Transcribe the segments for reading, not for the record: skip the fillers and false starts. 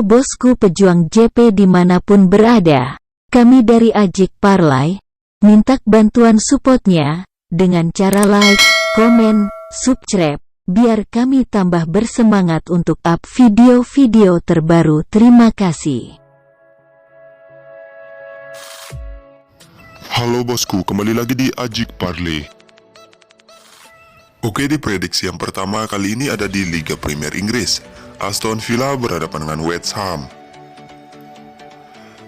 Halo bosku pejuang JP dimanapun berada. Kami dari Ajik Parlay, minta bantuan supportnya, dengan cara like, komen, subscribe, biar kami tambah bersemangat untuk up video-video terbaru. Terima kasih. Halo bosku, kembali lagi di Ajik Parlay. Oke, di prediksi yang pertama kali ini ada di Liga Premier Inggris. Aston Villa berhadapan dengan West Ham.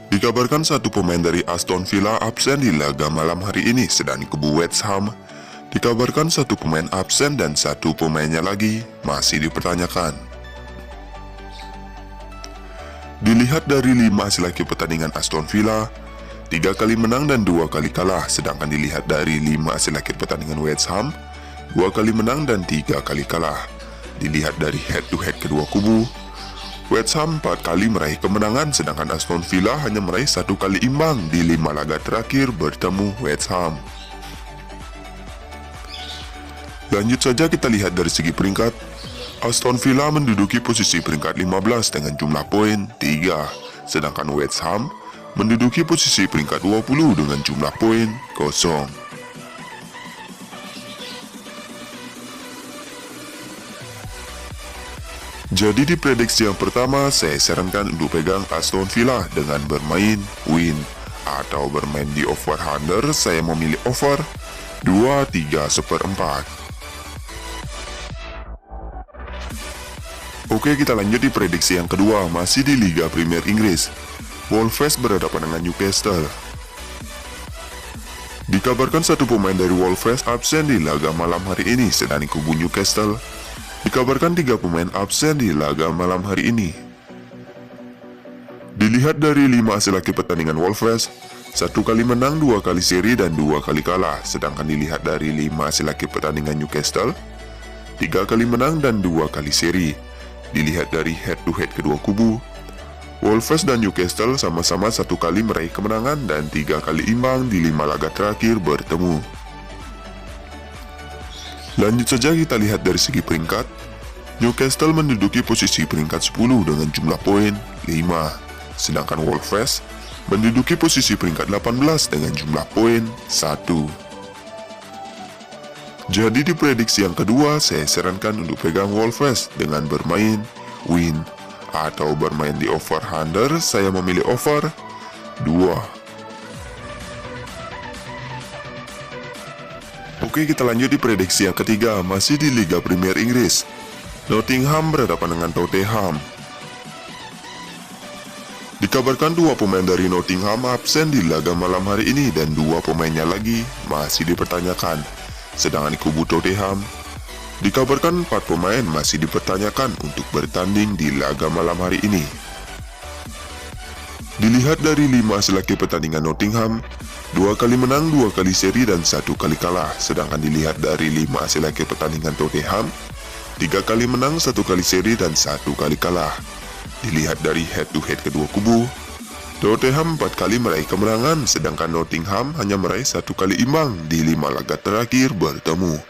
Dikabarkan satu pemain dari Aston Villa absen di laga malam hari ini, sedang di kubu West Ham dikabarkan satu pemain absen dan satu pemainnya lagi masih dipertanyakan. Dilihat dari 5 hasil akhir pertandingan Aston Villa, 3 kali menang dan 2 kali kalah, sedangkan dilihat dari 5 hasil akhir pertandingan West Ham, 2 kali menang dan 3 kali kalah. Dilihat dari head to head kedua kubu, West Ham 4 kali meraih kemenangan, sedangkan Aston Villa hanya meraih 1 kali imbang di 5 laga terakhir bertemu West Ham. Lanjut saja kita lihat dari segi peringkat. Aston Villa menduduki posisi peringkat 15 dengan jumlah poin 3, sedangkan West Ham menduduki posisi peringkat 20 dengan jumlah poin 0. Jadi di prediksi yang pertama, saya sarankan untuk pegang Aston Villa dengan bermain win atau bermain di over under. Saya memilih over 2/3/4. Oke, kita lanjut di prediksi yang kedua, masih di Liga Premier Inggris. Wolves berhadapan dengan Newcastle. Dikabarkan satu pemain dari Wolves absen di laga malam hari ini, sedang di kubu Newcastle dikabarkan 3 pemain absen di laga malam hari ini. Dilihat dari 5 hasil akhir pertandingan Wolves, 1 kali menang, 2 kali seri dan 2 kali kalah, sedangkan dilihat dari 5 hasil akhir pertandingan Newcastle, 3 kali menang dan 2 kali seri. Dilihat dari head to head kedua kubu, Wolves dan Newcastle sama-sama 1 kali meraih kemenangan dan 3 kali imbang di 5 laga terakhir bertemu. Lanjut saja kita lihat dari segi peringkat. Newcastle menduduki posisi peringkat 10 dengan jumlah poin 5, sedangkan Wolves menduduki posisi peringkat 18 dengan jumlah poin 1. Jadi di prediksi yang kedua, saya sarankan untuk pegang Wolves dengan bermain win atau bermain di over under. Saya memilih over 2. Oke, kita lanjut di prediksi yang ketiga, masih di Liga Premier Inggris. Nottingham berhadapan dengan Tottenham. Dikabarkan 2 pemain dari Nottingham absen di laga malam hari ini dan 2 pemainnya lagi masih dipertanyakan. Sedangkan di kubu Tottenham, dikabarkan 4 pemain masih dipertanyakan untuk bertanding di laga malam hari ini. Dilihat dari 5 hasil akhir pertandingan Nottingham, 2 kali menang, 2 kali seri dan 1 kali kalah. Sedangkan dilihat dari 5 hasil akhir pertandingan Tottenham, 3 kali menang, 1 kali seri dan 1 kali kalah. Dilihat dari head to head kedua kubu, Tottenham 4 kali meraih kemenangan, sedangkan Nottingham hanya meraih 1 kali imbang di 5 laga terakhir bertemu.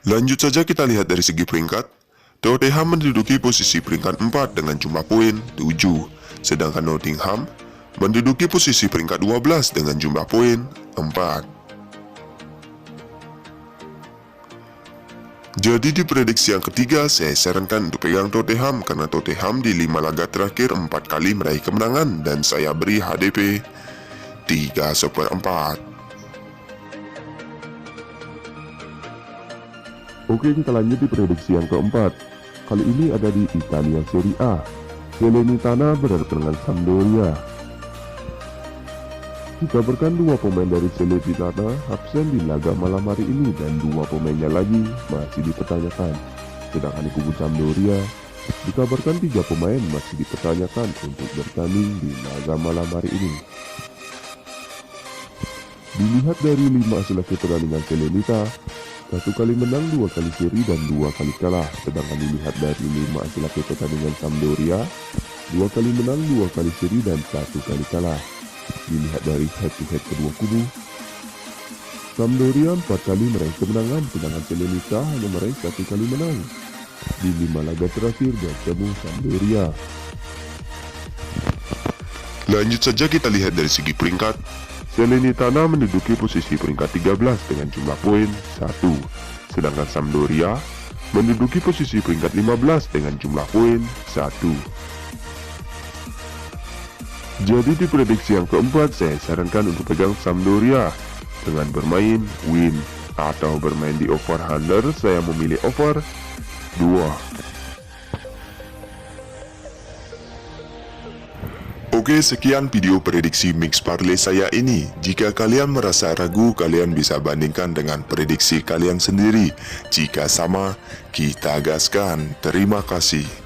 Lanjut saja kita lihat dari segi peringkat. Tottenham menduduki posisi peringkat 4 dengan jumlah poin 7, sedangkan Nottingham menduduki posisi peringkat 12 dengan jumlah poin 4. Jadi di prediksi yang ketiga, saya sarankan untuk pegang Tottenham karena Tottenham di 5 laga terakhir 4 kali meraih kemenangan dan saya beri HDP 3/4. Oke, kita lanjut di prediksi yang keempat. Kali ini ada di Italia Serie A. Salernitana berhadapan dengan Sampdoria. Dikabarkan 2 pemain dari Salernitana absen di laga malam hari ini dan 2 pemainnya lagi masih dipertanyakan. Sedangkan di kubu Sampdoria, dikabarkan 3 pemain masih dipertanyakan untuk bertanding di laga malam hari ini. Dilihat dari 5 hasil akhir pertandingan Salernitana, 1 kali menang, 2 kali seri dan 2 kali kalah. Sedangkan dilihat dari 5 hasil akhir pertandingan Sampdoria, 2 kali menang, 2 kali seri dan 1 kali kalah. Dilihat dari head to head kedua kubu, Sampdoria 4 kali meraih kemenangan, sedangkan Salernitana hanya meraih 1 kali menang. di 5 laga terakhir bertemu Sampdoria. Lanjut saja kita lihat dari segi peringkat. Salernitana menduduki posisi peringkat 13 dengan jumlah poin 1, sedangkan Sampdoria menduduki posisi peringkat 15 dengan jumlah poin 1. Jadi di prediksi yang keempat, saya sarankan untuk pegang Sampdoria dengan bermain win atau bermain di over under. Saya memilih over 2. Oke, sekian video prediksi mix parlay saya ini. Jika kalian merasa ragu, kalian bisa bandingkan dengan prediksi kalian sendiri. Jika sama, kita gaskan. Terima kasih.